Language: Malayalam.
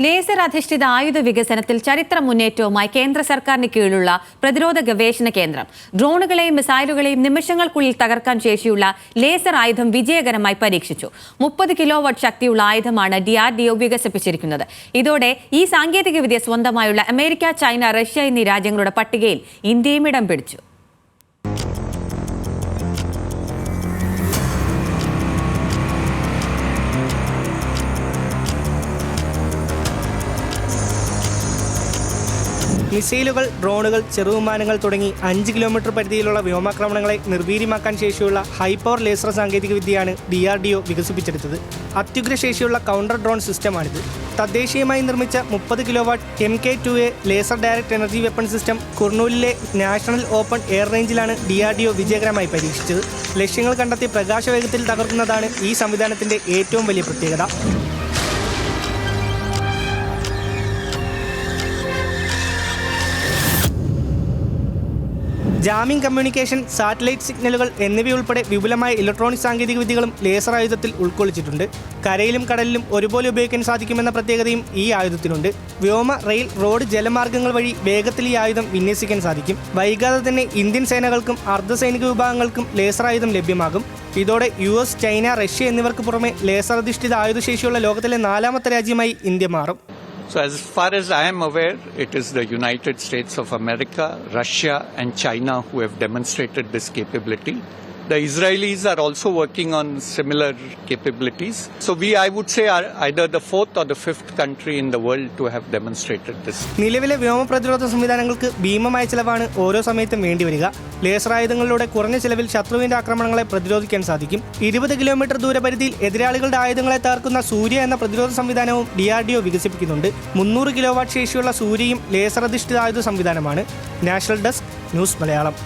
ലേസർ അധിഷ്ഠിത ആയുധ വികസനത്തിൽ ചരിത്ര മുന്നേറ്റവുമായി കേന്ദ്ര സർക്കാരിന് കീഴിലുള്ള പ്രതിരോധ ഗവേഷണ കേന്ദ്രം ഡ്രോണുകളെയും മിസൈലുകളെയും നിമിഷങ്ങൾക്കുള്ളിൽ തകർക്കാൻ ശേഷിയുള്ള ലേസർ ആയുധം വിജയകരമായി പരീക്ഷിച്ചു. 30 കിലോവാട്ട് ശക്തിയുള്ള ആയുധമാണ് DRDO വികസിപ്പിച്ചിരിക്കുന്നത്. ഇതോടെ ഈ സാങ്കേതികവിദ്യ സ്വന്തമായുള്ള അമേരിക്ക, ചൈന, റഷ്യ എന്നീ രാജ്യങ്ങളുടെ പട്ടികയിൽ ഇന്ത്യയും ഇടം പിടിച്ചു. മിസൈലുകൾ, ഡ്രോണുകൾ, ചെറുവിമാനങ്ങൾ തുടങ്ങി 5 കിലോമീറ്റർ പരിധിയിലുള്ള വ്യോമാക്രമണങ്ങളെ നിർവീര്യമാക്കാൻ ശേഷിയുള്ള ഹൈപവർ ലേസർ സാങ്കേതികവിദ്യയാണ് DRDO വികസിപ്പിച്ചെടുത്തത്. അത്യുഗ്രശേഷിയുള്ള കൗണ്ടർ ഡ്രോൺ സിസ്റ്റമാണിത്. തദ്ദേശീയമായി നിർമ്മിച്ച 30 kilowatt MK2A laser direct energy weapon system കുർണൂലിലെ നാഷണൽ ഓപ്പൺ എയർ റേഞ്ചിലാണ് DRDO വിജയകരമായി പരീക്ഷിച്ചത്. ലക്ഷ്യങ്ങൾ കണ്ടെത്തി പ്രകാശവേഗത്തിൽ തകർക്കുന്നതാണ് ഈ സംവിധാനത്തിന്റെ ഏറ്റവും വലിയ പ്രത്യേകത. ജാമിംഗ്, കമ്മ്യൂണിക്കേഷൻ, സാറ്റലൈറ്റ് സിഗ്നലുകൾ എന്നിവയുൾപ്പെടെ വിപുലമായ ഇലക്ട്രോണിക് സാങ്കേതികവിദ്യകളും ലേസർ ആയുധത്തിൽ ഉൾക്കൊള്ളിച്ചിട്ടുണ്ട്. കരയിലും കടലിലും ഒരുപോലെ ഉപയോഗിക്കാൻ സാധിക്കുമെന്ന പ്രത്യേകതയും ഈ ആയുധത്തിനുണ്ട്. വ്യോമ, റെയിൽ, റോഡ്, ജലമാർഗ്ഗങ്ങൾ വഴി വേഗത്തിൽ ഈ ആയുധം വിന്യസിക്കാൻ സാധിക്കും. വൈകാതെ തന്നെ ഇന്ത്യൻ സേനകൾക്കും അർദ്ധസൈനിക വിഭാഗങ്ങൾക്കും ലേസർ ആയുധം ലഭ്യമാകും. ഇതോടെ US, ചൈന, റഷ്യ എന്നിവർക്ക് പുറമെ ലേസർ അധിഷ്ഠിത ആയുധശേഷിയുള്ള ലോകത്തിലെ 4ാമത്തെ രാജ്യമായി ഇന്ത്യ മാറും. So as far as I am aware, it is the United States of America, Russia and China who have demonstrated this capability. The Israelis are also working on similar capabilities. So I would say, are either the 4th or the 5th country in the world to have demonstrated this. നിലവിലെ വ്യോമ പ്രതിരോധ സംവിധാനങ്ങൾക്ക് ഭീമമായ ചിലവാണ് ഓരോ സമയത്തും വേണ്ടിവരിക. ലേസർ ആയുധങ്ങളിലൂടെ കുറഞ്ഞ ചിലവിൽ ശത്രുവിന്റെ ആക്രമണങ്ങളെ പ്രതിരോധിക്കാൻ സാധിക്കും. 20 കിലോമീറ്റർ ദൂരപരിധിയിൽ എതിരാളികളുടെ ആയുധങ്ങളെ തകർക്കുന്ന സൂര്യ എന്ന പ്രതിരോധ സംവിധാനവും DRDO വികസിപ്പിക്കുന്നുണ്ട്. 300 കിലോവാട്ട് ശേഷിയുള്ള സൂര്യയും ലേസർ അധിഷ്ഠിത ആയുധ സംവിധാനമാണ്. National desk, news Malayalam.